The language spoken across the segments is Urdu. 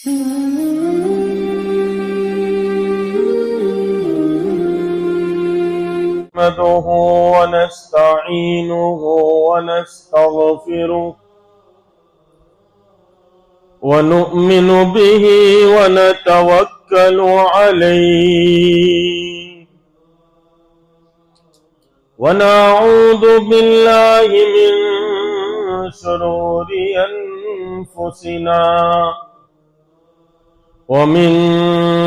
نحمده ونستعينه ونستغفره ونؤمن به ونتوكل عليه ونعوذ بالله من شرور أنفسنا ومن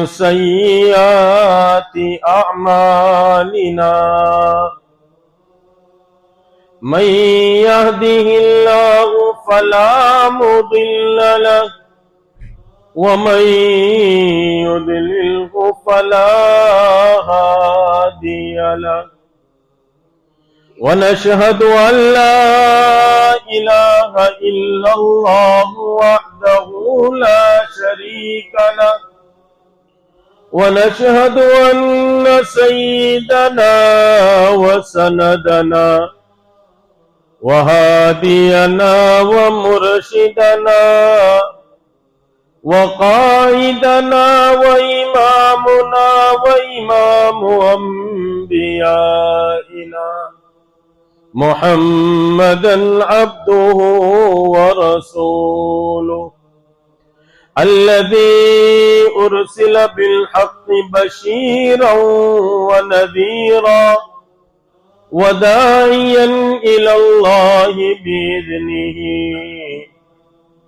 سيئات أعمالنا من يهده الله فلا مضل له ومن يضلله فلا هادي له ونشهد أن لا إله إلا الله وحده لا شريك له ونشهد أن سيدنا وسندنا وهادينا ومرشدنا وقائدنا وإمامنا وإمام أنبيائنا محمدا عبده ورسوله الذي أرسل بالحق بشيرا ونذيرا وداعيا إلى الله بإذنه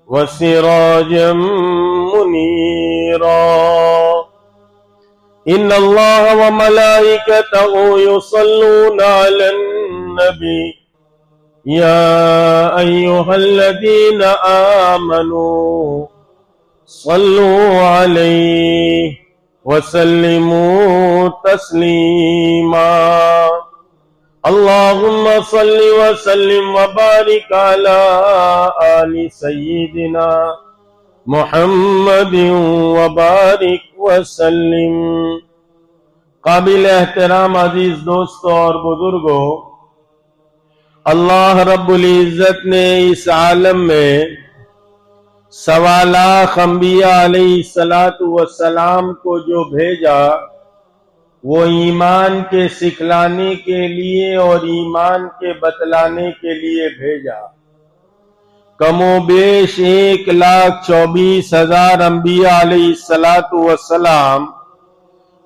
وسراجا منيرا إن الله وملائكته يصلون على النبي يا أيها الذين آمنوا صلوا عليه وسلموا تسليما اللهم صل وسلم وبارك على آل سيدنا محمد وبارک وسلم۔ قابل احترام عزیز دوستوں اور بزرگوں، اللہ رب العزت نے اس عالم میں 1.25 لاکھ انبیاء علیہ السلام کو جو بھیجا وہ ایمان کے سکھلانے کے لیے اور ایمان کے بتلانے کے لیے بھیجا۔ کم و بیش 1,24,000 انبیاء علیہ السلام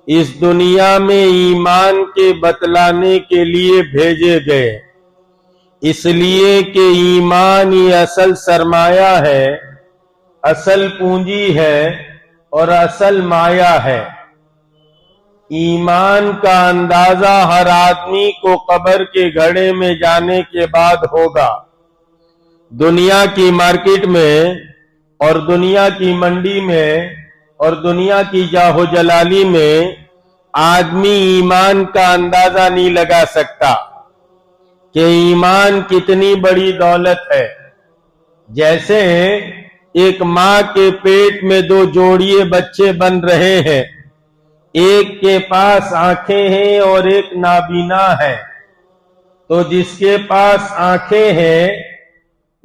اس دنیا میں ایمان کے بتلانے کے لیے بھیجے گئے، اس لیے کہ ایمان ہی اصل سرمایہ ہے، اصل پونجی ہے اور اصل مایہ ہے۔ ایمان کا اندازہ ہر آدمی کو قبر کے گھڑے میں جانے کے بعد ہوگا۔ دنیا کی مارکیٹ میں اور دنیا کی منڈی میں اور دنیا کی جاہو جلالی میں آدمی ایمان کا اندازہ نہیں لگا سکتا کہ ایمان کتنی بڑی دولت ہے۔ جیسے ایک ماں کے پیٹ میں 2 جوڑیے بچے بن رہے ہیں، ایک کے پاس آنکھیں ہیں اور ایک نابینا ہے، تو جس کے پاس آنکھیں ہیں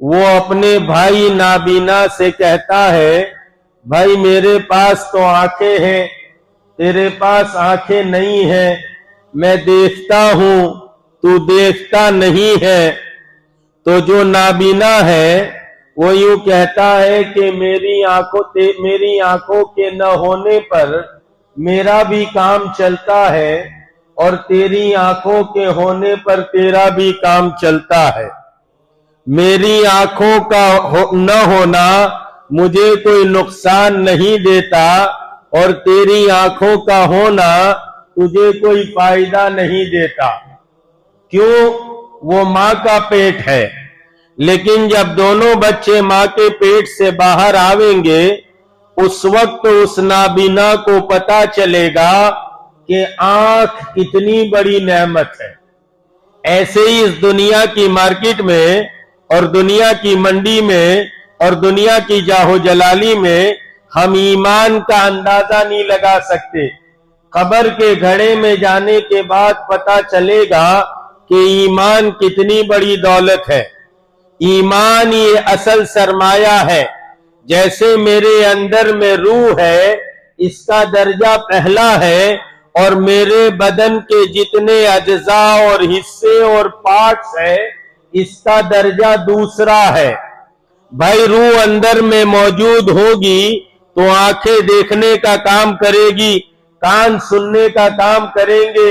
وہ اپنے بھائی نابینا سے کہتا ہے، بھائی میرے پاس تو آنکھیں ہیں، تیرے پاس آنکھیں نہیں ہیں، میں دیکھتا ہوں تو دیکھتا نہیں ہے۔ تو جو نابینا ہے وہ یوں کہتا ہے کہ میری آنکھوں کے نہ ہونے پر میرا بھی کام چلتا ہے اور تیری آنکھوں کے ہونے پر تیرا بھی کام چلتا ہے۔ میری آنکھوں کا نہ ہونا مجھے کوئی نقصان نہیں دیتا اور تیری آنکھوں کا ہونا تجھے کوئی فائدہ نہیں دیتا۔ کیوں؟ وہ ماں کا پیٹ ہے، لیکن جب دونوں بچے ماں کے پیٹ سے باہر آئیں گے اس وقت اس نابینا کو پتا چلے گا کہ آنکھ کتنی بڑی نعمت ہے۔ ایسے ہی اس دنیا کی مارکیٹ میں اور دنیا کی منڈی میں اور دنیا کی جاہو جلالی میں ہم ایمان کا اندازہ نہیں لگا سکتے۔ قبر کے گھڑے میں جانے کے بعد پتا چلے گا کہ ایمان کتنی بڑی دولت ہے۔ ایمان یہ اصل سرمایہ ہے۔ جیسے میرے اندر میں روح ہے اس کا درجہ پہلا ہے اور میرے بدن کے جتنے اجزاء اور حصے اور پارٹس ہے اس کا درجہ دوسرا ہے. بھائی روح اندر میں موجود ہوگی تو آنکھیں دیکھنے کا کام کرے گی، کان سننے کا کام کریں گے،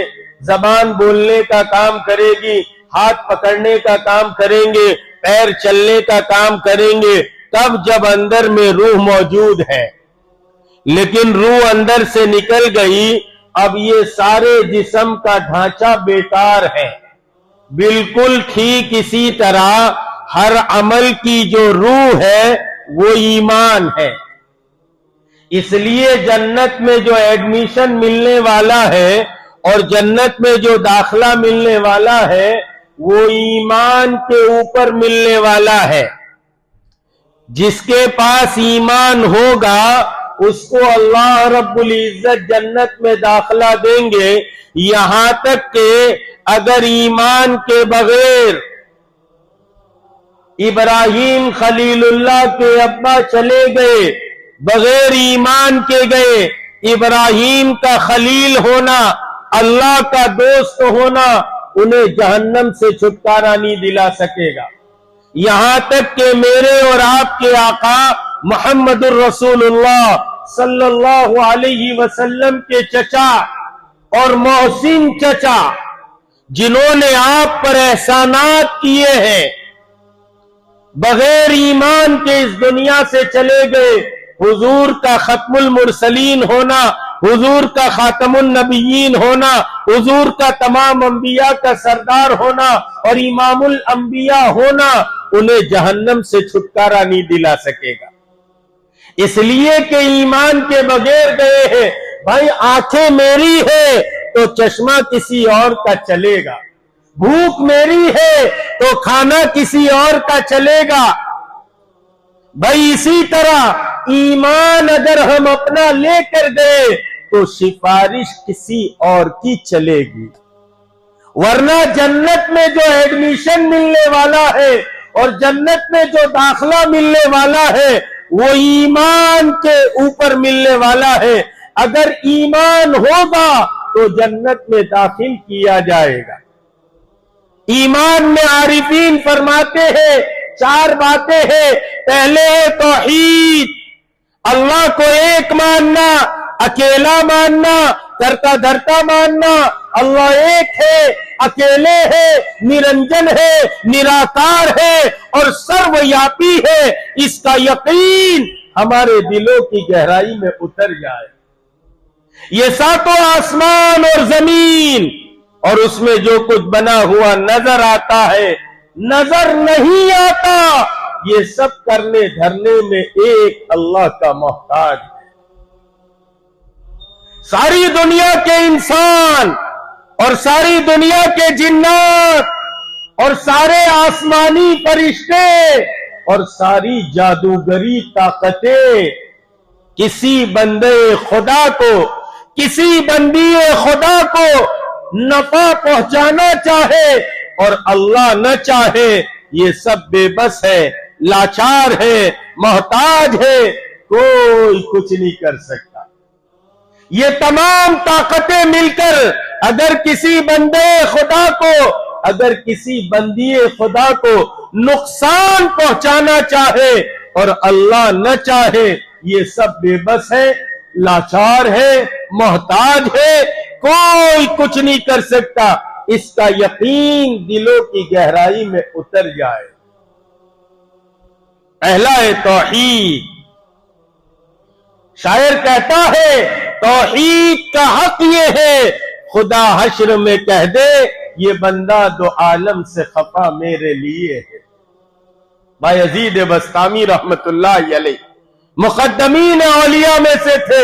زبان بولنے کا کام کرے گی، ہاتھ پکڑنے کا کام کریں گے، پیر چلنے کا کام کریں گے، تب جب اندر میں روح موجود ہے. لیکن روح اندر سے نکل گئی، اب یہ سارے جسم کا ڈھانچہ بیکار ہے. بالکل ٹھیک اسی طرح ہر عمل کی جو روح ہے وہ ایمان ہے. اس لیے جنت میں جو ایڈمیشن ملنے والا ہے اور جنت میں جو داخلہ ملنے والا ہے وہ ایمان کے اوپر ملنے والا ہے. جس کے پاس ایمان ہوگا اس کو اللہ رب العزت جنت میں داخلہ دیں گے. یہاں تک کہ اگر ایمان کے بغیر ابراہیم خلیل اللہ کے ابا چلے گئے، بغیر ایمان کے گئے، ابراہیم کا خلیل ہونا، اللہ کا دوست ہونا انہیں جہنم سے چھٹکارا نہیں دلا سکے گا. یہاں تک کہ میرے اور آپ کے آقا محمد الرسول اللہ صلی اللہ علیہ وسلم کے چچا اور محسن چچا جنہوں نے آپ پر احسانات کیے ہیں، بغیر ایمان کے اس دنیا سے چلے گئے. حضور کا ختم المرسلین ہونا، حضور کا خاتم النبیین ہونا، حضور کا تمام انبیاء کا سردار ہونا اور امام الانبیاء ہونا انہیں جہنم سے چھٹکارا نہیں دلا سکے گا. اس لیے کہ ایمان کے بغیر گئے ہیں. بھائی آنکھیں میری ہے تو چشمہ کسی اور کا چلے گا، بھوک میری ہے تو کھانا کسی اور کا چلے گا. بھائی اسی طرح ایمان اگر ہم اپنا لے کر گئے تو سفارش کسی اور کی چلے گی. ورنہ جنت میں جو ایڈمیشن ملنے والا ہے اور جنت میں جو داخلہ ملنے والا ہے وہ ایمان کے اوپر ملنے والا ہے. اگر ایمان ہوگا تو جنت میں داخل کیا جائے گا. ایمان میں عارفین فرماتے ہیں 4 باتیں ہیں. پہلے ہے توحید، اللہ کو ایک ماننا، اکیلا ماننا، کرتا دھرتا ماننا. اللہ ایک ہے، اکیلے ہے، نرنجن ہے، نراکار ہے اور سرویاپی ہے. اس کا یقین ہمارے دلوں کی گہرائی میں اتر جائے. یہ 7 آسمان اور زمین اور اس میں جو کچھ بنا ہوا نظر آتا ہے، نظر نہیں آتا، یہ سب کرنے دھرنے میں ایک اللہ کا محتاج ہے. ساری دنیا کے انسان اور ساری دنیا کے جنات اور سارے آسمانی فرشتے اور ساری جادوگری طاقتیں کسی بندے خدا کو، کسی بندی خدا کو نفع پہنچانا چاہے اور اللہ نہ چاہے، یہ سب بے بس ہے، لاچار ہے، محتاج ہے، کوئی کچھ نہیں کر سکتا. یہ تمام طاقتیں مل کر اگر کسی بندے خدا کو، اگر کسی بندی خدا کو نقصان پہنچانا چاہے اور اللہ نہ چاہے، یہ سب بے بس ہے، لاچار ہے، محتاج ہے، کوئی کچھ نہیں کر سکتا. اس کا یقین دلوں کی گہرائی میں اتر جائے. پہلا ہے توحید. شاعر کہتا ہے توحید کا حق یہ ہے، خدا حشر میں کہہ دے یہ بندہ 2 عالم سے خفا میرے لیے ہے. بایزید بسطامی رحمت اللہ علیہ مقدمین اولیاء میں سے تھے.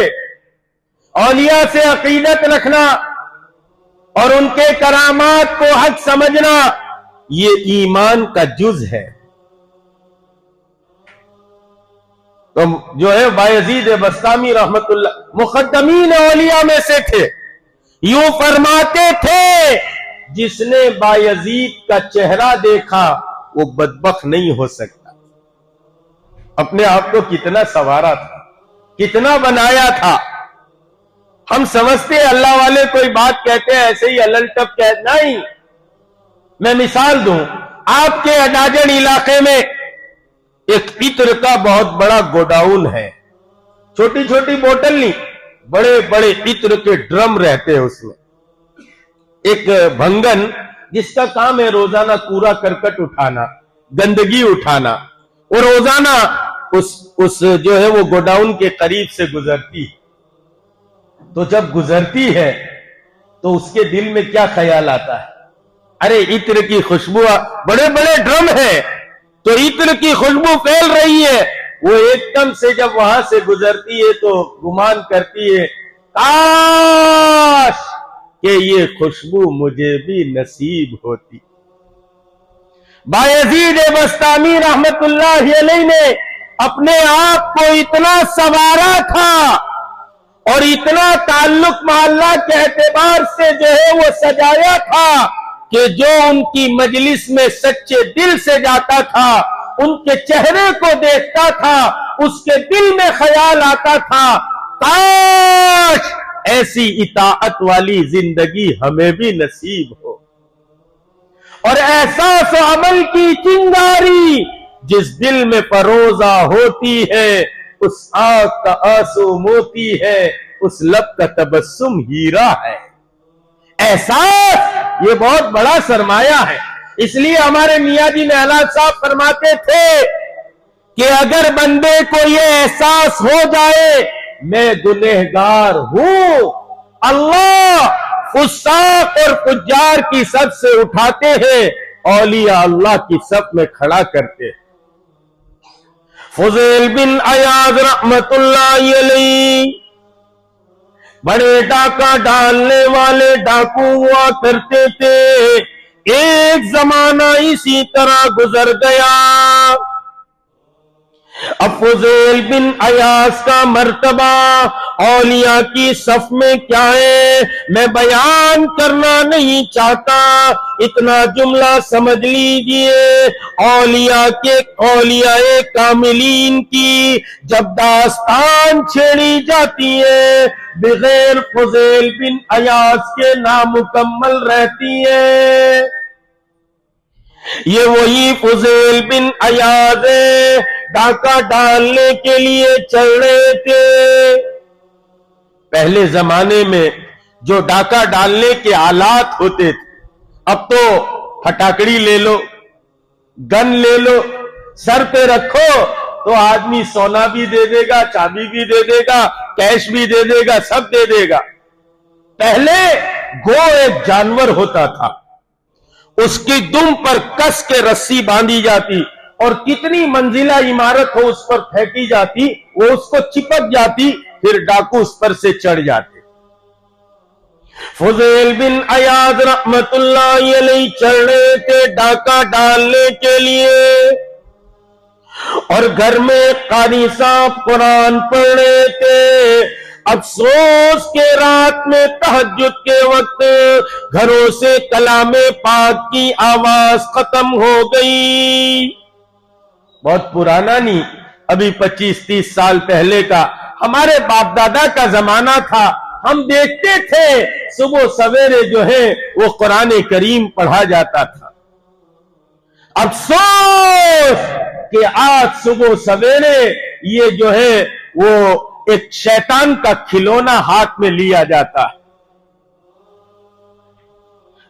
اولیاء سے عقیدت رکھنا اور ان کے کرامات کو حق سمجھنا یہ ایمان کا جز ہے. تو جو ہے بایزید بسطامی رحمت اللہ مقدمین اولیاء میں سے تھے. یوں فرماتے تھے جس نے بایزید کا چہرہ دیکھا وہ بدبخت نہیں ہو سکتا. اپنے آپ کو کتنا سنوارا تھا, کتنا بنایا تھا. ہم سمجھتے ہیں اللہ والے کوئی بات کہتے ہیں ایسے ہی الل ٹپ کہنا ہی. میں مثال دوں, آپ کے اڈاجن علاقے میں ایک عطر کا بہت بڑا گوڈاؤن ہے. چھوٹی چھوٹی بوتل نہیں, بڑے بڑے عطر کے ڈرم رہتے ہیں اس میں. ایک بھنگن جس کا کام ہے روزانہ کوڑا کرکٹ اٹھانا, گندگی اٹھانا, اور روزانہ اس جو ہے وہ گوڈاؤن کے قریب سے گزرتی. تو جب گزرتی ہے تو اس کے دل میں کیا خیال آتا ہے؟ ارے عطر کی خوشبو, بڑے بڑے ڈرم ہیں تو عطر کی خوشبو پھیل رہی ہے. وہ ایک دم سے جب وہاں سے گزرتی ہے تو گمان کرتی ہے کاش کہ یہ خوشبو مجھے بھی نصیب ہوتی. بایزید بستامی رحمت اللہ علیہ نے اپنے آپ کو اتنا سنوارا تھا اور اتنا تعلق محلہ کے اعتبار سے جو ہے وہ سجایا تھا کہ جو ان کی مجلس میں سچے دل سے جاتا تھا, ان کے چہرے کو دیکھتا تھا, اس کے دل میں خیال آتا تھا کاش ایسی اطاعت والی زندگی ہمیں بھی نصیب ہو. اور احساس و عمل کی چنگاری جس دل میں فروزہ ہوتی ہے, اس آنکھ کا آنسو موتی ہے, اس لب کا تبسم ہیرا ہے. احساس یہ بہت بڑا سرمایہ ہے. اس لیے ہمارے میاں جی نہلات صاحب فرماتے تھے کہ اگر بندے کو یہ احساس ہو جائے میں گنہگار ہوں, اللہ فساق اور فجار کی صف سے اٹھاتے ہیں, اولیاء اللہ کی صف میں کھڑا کرتے ہیں. فضیل بن عیاض رحمت اللہ علیہ بڑے ڈاکہ ڈالنے والے ڈاکو ہوا کرتے تھے. ایک زمانہ اسی طرح گزر گیا. اب فضیل بن عیاض کا مرتبہ اولیاء کی صف میں کیا ہے میں بیان کرنا نہیں چاہتا, اتنا جملہ سمجھ لیجئے. اولیاء کاملین کی جب داستان چھیڑی جاتی ہے بغیر فضیل بن عیاض کے نامکمل رہتی ہے. یہ وہی فضیل بن عیاض ہے, ڈاکہ ڈالنے کے لیے چل رہے تھے. پہلے زمانے میں جو ڈاکہ ڈالنے کے آلات ہوتے تھے, اب تو پھٹاکڑی لے لو, گن لے لو, سر پہ رکھو تو آدمی سونا بھی دے دے گا, چاندی بھی دے دے گا, کیش بھی دے دے گا, سب دے دے گا. پہلے گو ایک جانور ہوتا تھا, اس کی دم پر کس کے رسی باندھی جاتی اور کتنی منزلہ عمارت ہو اس پر پھینکی جاتی, وہ اس کو چپک جاتی, پھر ڈاکو اس پر سے چڑھ جاتے. فضیل بن عیاض رحمت اللہ علیہ چڑھ رہے تھے ڈاکہ ڈالنے کے لیے, اور گھر میں قاری صاحب قرآن پڑھ رہے تھے. افسوس کے رات میں تہجد کے وقت گھروں سے کلام پاک کی آواز ختم ہو گئی. بہت پرانا نہیں, ابھی 25-30 سال پہلے کا ہمارے باپ دادا کا زمانہ تھا. ہم دیکھتے تھے صبح سویرے جو ہے وہ قرآن کریم پڑھا جاتا تھا. افسوس کہ آج صبح سویرے یہ جو ہے وہ ایک شیطان کا کھلونا ہاتھ میں لیا جاتا ہے.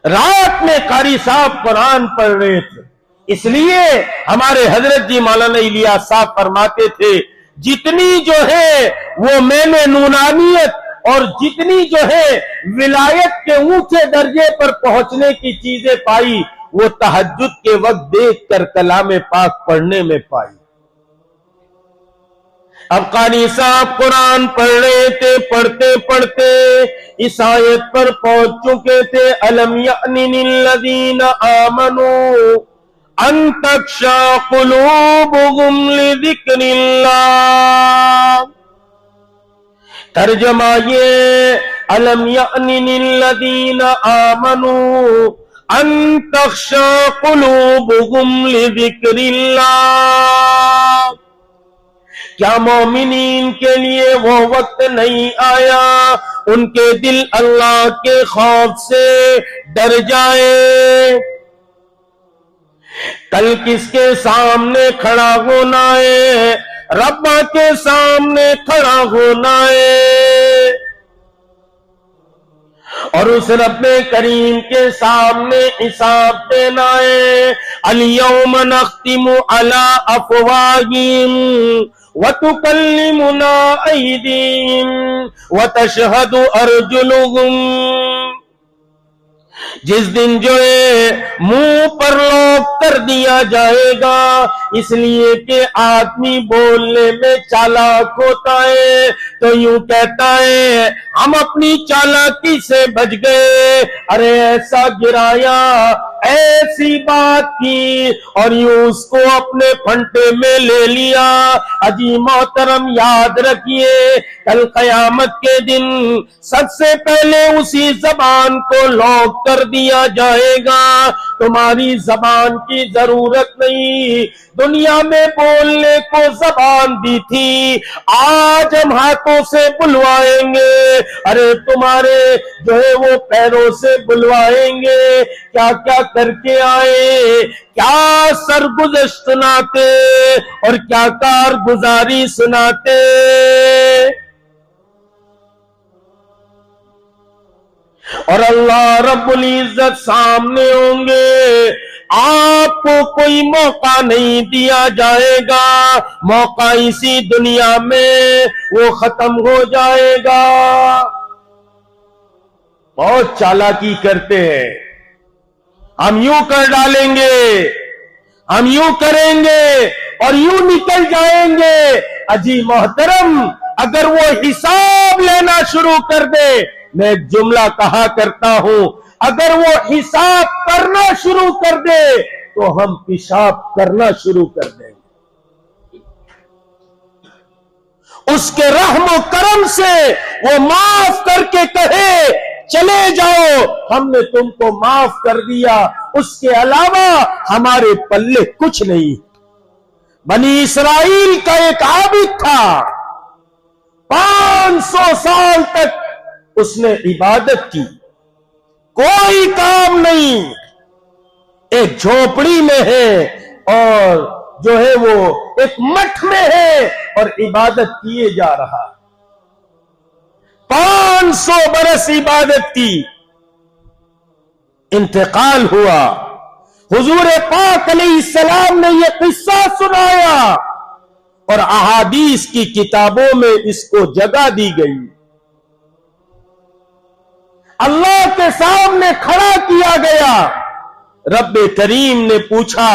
رات میں قاری صاحب قرآن پڑھ رہے تھے, اس لیے ہمارے حضرت جی مولانا الیاس صاحب فرماتے تھے جتنی جو ہے وہ میں نے نورانیت اور جتنی جو ہے ولایت کے اونچے درجے پر پہنچنے کی چیزیں پائی وہ تہجد کے وقت دیکھ کر کلام پاک پڑھنے میں پائی. اب قاری صاحب قرآن پڑھ رہے تھے, پڑھتے پڑھتے اس آیت پر پہنچ چکے تھے الم یأن للذین آمنوا ان تخشع قلوبهم لذکر اللہ. ترجمہ یہ الم یأن للذین آمنوا ان تخشع قلوبهم لذکر اللہ. کیا مومنین کے لیے وہ وقت نہیں آیا ان کے دل اللہ کے خوف سے ڈر جائے؟ کل کس کے سامنے کھڑا ہونا ہے؟ رب کے سامنے کھڑا ہونا ہے، اور اس رب کریم کے سامنے حساب دینا ہے۔ الیوم نختم علی افواہہم وتکلمنا ایدیہم وتشہد ارجلہم، جس دن جو ہے منہ پر لوک کر دیا جائے گا، اس لیے کہ آدمی بولنے میں چالاک ہوتا ہے تو یوں کہتا ہے ہم اپنی چالاکی سے بچ گئے، ارے ایسا گرایا، ایسی بات کی، اور یوں اس کو اپنے پھنٹے میں لے لیا۔ اجی محترم یاد رکھیے، کل قیامت کے دن سب سے پہلے اسی زبان کو لوک کر دیا جائے گا۔ تمہاری زبان کی ضرورت نہیں، دنیا میں بولنے کو زبان دی تھی، آج ہم ہاتھوں سے بلوائیں گے، ارے تمہارے جو ہے وہ پیروں سے بلوائیں گے۔ کیا کیا کر کے آئے، کیا سرگزشت سناتے اور کیا کارگزاری سناتے۔ اور اللہ رب العزت سامنے ہوں گے، آپ کو کوئی موقع نہیں دیا جائے گا، موقع اسی دنیا میں وہ ختم ہو جائے گا۔ بہت چالاکی کرتے ہیں، ہم یوں کر ڈالیں گے، ہم یوں کریں گے اور یوں نکل جائیں گے۔ اجی محترم، اگر وہ حساب لینا شروع کر دے، میں ایک جملہ کہا کرتا ہوں، اگر وہ حساب کرنا شروع کر دے تو ہم پیشاب کرنا شروع کر دیں گے۔ اس کے رحم و کرم سے وہ معاف کر کے کہے چلے جاؤ، ہم نے تم کو معاف کر دیا، اس کے علاوہ ہمارے پلے کچھ نہیں۔ بنی اسرائیل کا ایک عابد تھا، 500 سال تک اس نے عبادت کی، کوئی کام نہیں، ایک جھوپڑی میں ہے اور جو ہے وہ ایک مٹھ میں ہے اور عبادت کیے جا رہا۔ 500 برس عبادت کی، انتقال ہوا، حضور پاک علیہ السلام نے یہ قصہ سنایا اور احادیث کی کتابوں میں اس کو جگہ دی گئی۔ اللہ کے سامنے کھڑا کیا گیا، رب کریم نے پوچھا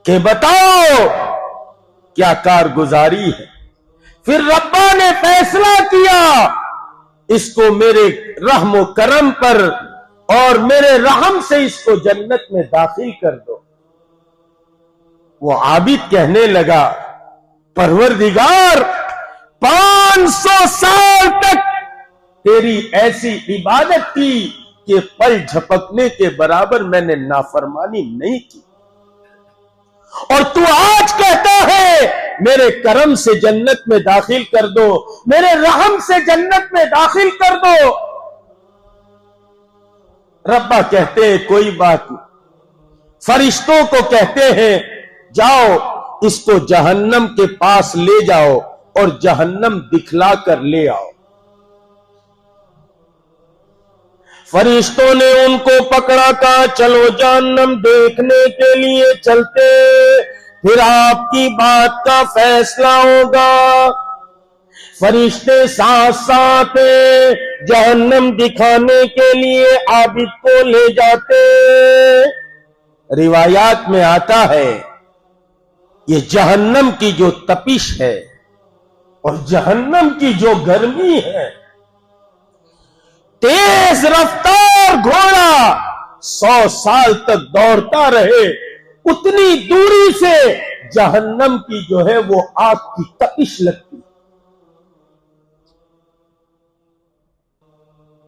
کہ بتاؤ کیا کارگزاری ہے؟ پھر ربا نے فیصلہ کیا اس کو میرے رحم و کرم پر اور میرے رحم سے اس کو جنت میں داخل کر دو۔ وہ عابد کہنے لگا پروردگار 500 سال تک تیری ایسی عبادت کی کہ پل جھپکنے کے برابر میں نے نافرمانی نہیں کی، اور تو آج کہتا ہے میرے کرم سے جنت میں داخل کر دو، میرے رحم سے جنت میں داخل کر دو۔ ربا کہتے ہیں کوئی بات نہیں، فرشتوں کو کہتے ہیں جاؤ اس کو جہنم کے پاس لے جاؤ اور جہنم دکھلا کر لے آؤ۔ فرشتوں نے ان کو پکڑا، کہا چلو جہنم دیکھنے کے لیے چلتے، پھر آپ کی بات کا فیصلہ ہوگا۔ فرشتے ساتھ ساتھ جہنم دکھانے کے لیے عابد کو لے جاتے۔ روایات میں آتا ہے یہ جہنم کی جو تپش ہے اور جہنم کی جو گرمی ہے، تیز رفتار گھوڑا 100 سال تک دوڑتا رہے اتنی دوری سے جہنم کی جو ہے وہ آگ کی تپش لگتی۔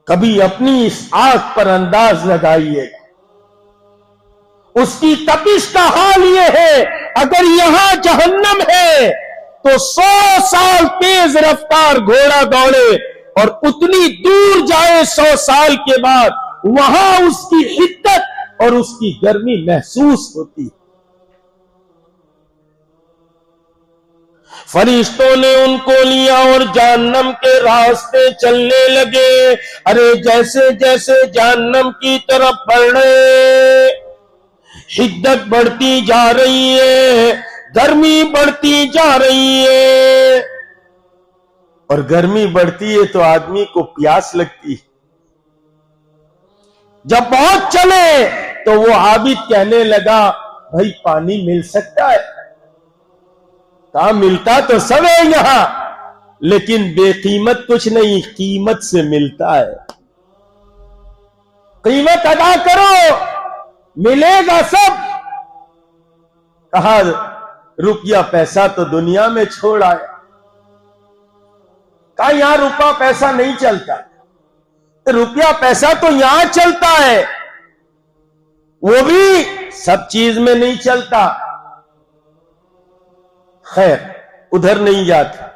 کبھی اپنی اس آگ پر انداز لگائیے، اس کی تپش کا حال یہ ہے، اگر یہاں جہنم ہے تو 100 سال تیز رفتار گھوڑا دوڑے اور اتنی دور جائے 100 سال کے بعد وہاں اس کی حدت اور اس کی گرمی محسوس ہوتی. فرشتوں نے ان کو لیا اور جہنم کے راستے چلنے لگے. ارے جیسے جیسے جہنم کی طرف بڑھ رہے حدت بڑھتی جا رہی ہے, گرمی بڑھتی جا رہی ہے, اور گرمی بڑھتی ہے تو آدمی کو پیاس لگتی. جب بہت چلے تو وہ عابد کہنے لگا بھائی پانی مل سکتا ہے؟ کہا ملتا تو سب ہے یہاں, لیکن بے قیمت کچھ نہیں, قیمت سے ملتا ہے. قیمت ادا کرو, ملے گا سب. کہا روپیہ پیسہ تو دنیا میں چھوڑ آیا. کہا یہاں روپیہ پیسہ نہیں چلتا. روپیہ پیسہ تو یہاں چلتا ہے, وہ بھی سب چیز میں نہیں چلتا. خیر ادھر نہیں جاتا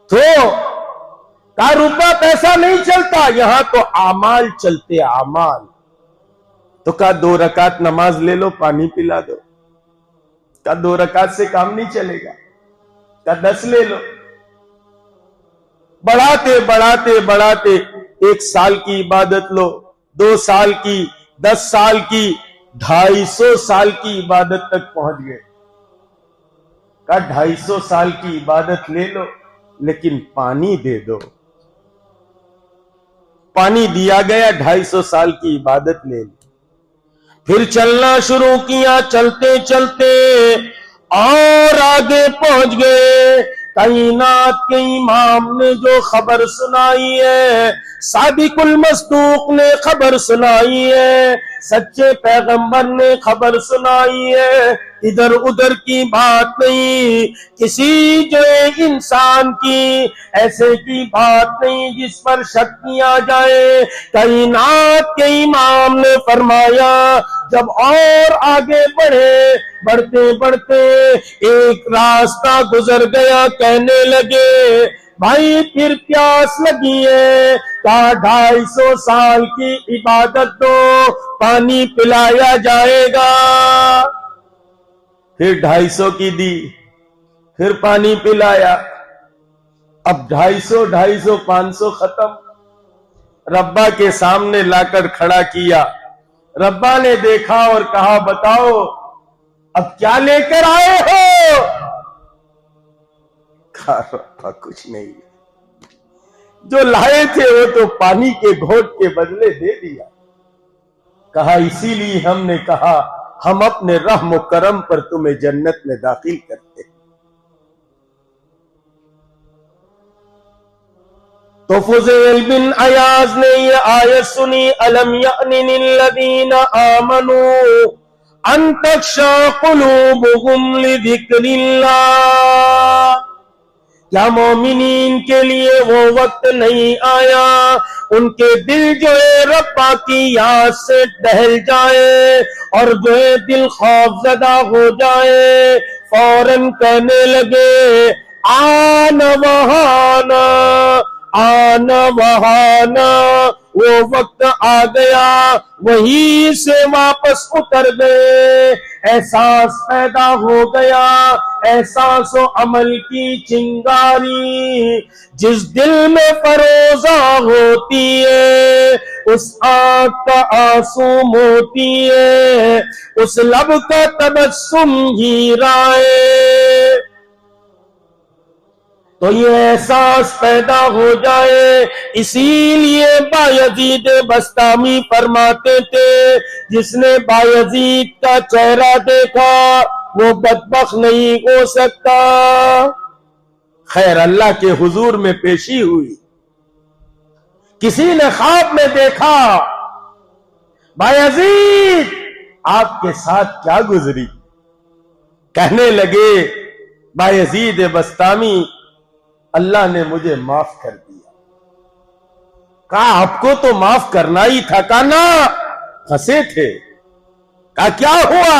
تو کہا روپیہ پیسہ نہیں چلتا, یہاں تو اعمال چلتے, اعمال. تو کہا 2 رکعت نماز لے لو, پانی پلا دو. کہا 2 رکعت سے کام نہیں چلے گا. کہا 10 لے لو. بڑھاتے بڑھاتے بڑھاتے 1 سال کی عبادت لو, 2 سال کی, 10 سال کی, 250 سال کی عبادت تک پہنچ گئے. کہا 250 سال کی عبادت لے لو لیکن پانی دے دو. پانی دیا گیا, 250 سال کی عبادت لے لی. پھر چلنا شروع کیا, چلتے چلتے اور آگے پہنچ گئے. کائنات کے امام نے جو خبر سنائی ہے, صادق المصدوق نے خبر سنائی ہے, سچے پیغمبر نے خبر سنائی ہے, ادھر ادھر کی بات نہیں, کسی جو انسان کی ایسے کی بات نہیں جس پر شک کیا جائے. کائنات کے امام نے فرمایا جب اور آگے بڑھے, بڑھتے بڑھتے ایک راستہ گزر گیا, کہنے لگے بھائی پھر پیاس لگی ہے. کہا 250 سال کی عبادت دو, پانی پلایا جائے گا. پھر 250 کی دی, پھر پانی پلایا. اب 250 500 ختم. ربا کے سامنے لا کر کھڑا کیا. ربا نے دیکھا اور کہا بتاؤ اب کیا لے کر آئے ہو؟ کہا ربا کچھ نہیں, جو لائے تھے وہ تو پانی کے گھونٹ کے بدلے دے دیا. کہا اسی لیے ہم نے کہا ہم اپنے رحم و کرم پر تمہیں جنت میں داخل کرتے. تو فضیل بن عیاض نے یہ آیت سنی, الم یأن للذین آمنوا ان تخشع قلوبهم لذکر اللہ. کیا مومنین کے لیے وہ وقت نہیں آیا ان کے دل جو ہے ربا کی یاد سے دہل جائے اور جو ہے دل خوف زدہ ہو جائے, فوراً کہنے لگے آنا وہانا آنا وہانا. وہ وقت آ گیا, وہیں سے واپس اتر گئے. احساس پیدا ہو گیا, احساس و عمل کی چنگاری جس دل میں فروزہ ہوتی ہے, اس آنکھ کا آنسو موتی ہے, اس لب کا تبسم ہیرا ہے. تو یہ احساس پیدا ہو جائے. اسی لیے بایزید بسطامی فرماتے تھے جس نے بایزید کا چہرہ دیکھا وہ بدبخت نہیں ہو سکتا. خیر اللہ کے حضور میں پیشی ہوئی, کسی نے خواب میں دیکھا بایزید آپ کے ساتھ کیا گزری. کہنے لگے بایزید بسطامی اللہ نے مجھے معاف کر دیا. کہا آپ کو تو معاف کرنا ہی تھا. کہا نا پھنسے تھے. کہا کیا ہوا؟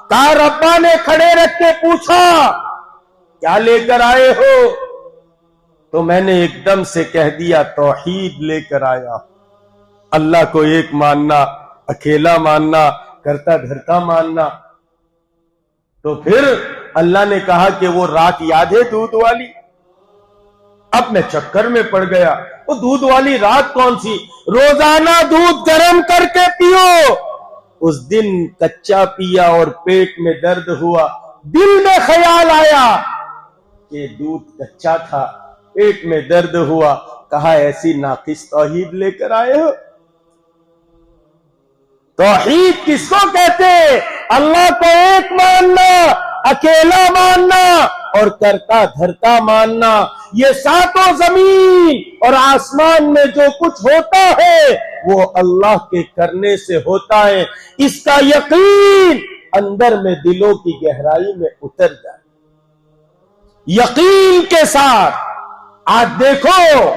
کہا ربا نے کھڑے رکھ کے پوچھا کیا لے کر آئے ہو؟ تو میں نے ایک دم سے کہہ دیا توحید لے کر آیا، اللہ کو ایک ماننا، اکیلا ماننا، کرتا دھرتا ماننا۔ تو پھر اللہ نے کہا کہ وہ رات یاد ہے دودھ والی؟ اب میں چکر میں پڑ گیا، وہ دودھ والی رات کون سی؟ روزانہ دودھ گرم کر کے پیو۔ اس دن کچا پیا اور پیٹ میں درد ہوا، دل میں خیال آیا کہ دودھ کچا تھا، پیٹ میں درد ہوا، کہا ایسی ناقص توحید لے کر آئے ہو۔ توحید کس کو کہتے ہیں؟ اللہ کو ایک ماننا، اکیلا ماننا اور کرتا دھرتا ماننا۔ یہ ساتوں زمین اور آسمان میں جو کچھ ہوتا ہے وہ اللہ کے کرنے سے ہوتا ہے، اس کا یقین اندر میں دلوں کی گہرائی میں اتر جائے۔ یقین کے ساتھ آج دیکھو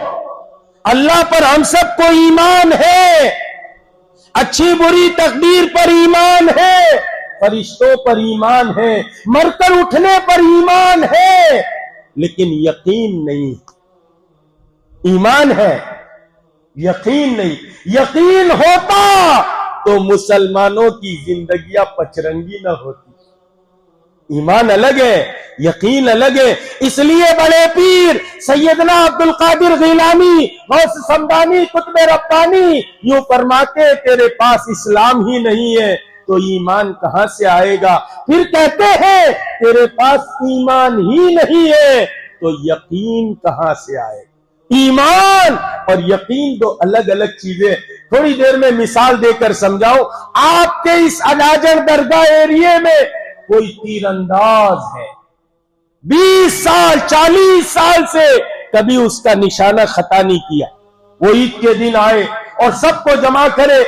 اللہ پر ہم سب کو ایمان ہے، اچھی بری تقدیر پر ایمان ہے، فرشتوں پر ایمان ہے، مر کر اٹھنے پر ایمان ہے، لیکن یقین نہیں۔ ایمان ہے، یقین نہیں۔ یقین ہوتا تو مسلمانوں کی زندگیاں پچرنگی نہ ہوتی۔ ایمان الگ ہے، یقین الگ ہے۔ اس لیے بڑے پیر سیدنا عبدالقادر غیلانی غوث سمدانی قطب ربانی یوں فرماتے تیرے پاس اسلام ہی نہیں ہے تو ایمان کہاں سے آئے گا؟ پھر کہتے ہیں تیرے پاس ایمان ہی نہیں ہے تو یقین کہاں سے آئے گا؟ ایمان اور یقین دو الگ الگ چیزیں۔ تھوڑی دیر میں مثال دے کر سمجھاؤں۔ آپ کے اس اڈاجن درگاہ ایریے میں کوئی تیر انداز ہے، 20 سال 40 سال سے کبھی اس کا نشانہ خطا نہیں کیا، وہ عید کے دن آئے اور سب کو جمع کرے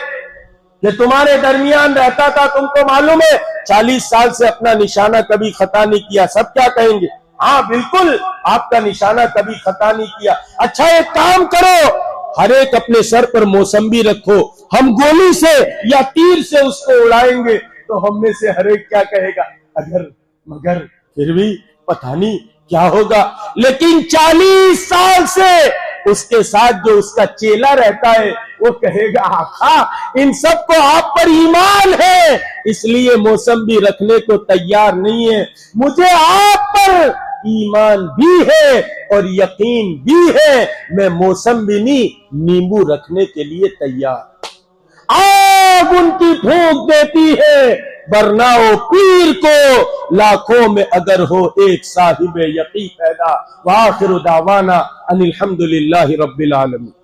کہ تمہارے درمیان رہتا تھا، تم کو معلوم ہے 40 سال سے اپنا نشانہ کبھی خطا نہیں کیا، سب کیا کہیں گے؟ ہاں بالکل آپ کا نشانہ کبھی خطا نہیں کیا۔ اچھا ایک کام کرو، ہر ایک اپنے سر پر موسمبی رکھو، ہم گولی سے یا تیر سے اس کو اڑائیں گے تو ہم میں سے ہر ایک کیا کہے گا؟ اگر مگر پھر بھی پتہ نہیں کیا ہوگا۔ لیکن 40 سال سے اس کے ساتھ جو اس کا چیلا رہتا ہے وہ کہے گا آقا ان سب کو آپ پر ایمان ہے اس لیے موسمبی رکھنے کو تیار نہیں ہے، مجھے آپ پر ایمان بھی ہے اور یقین بھی ہے، میں موسمبی نہیں نیمبو رکھنے کے لیے تیار۔ آگ ان کی پھونک دیتی ہے برناؤ پیر کو، لاکھوں میں اگر ہو ایک صاحب یقین پیدا۔ وآخر دعوانا ان الحمدللہ رب العالمین۔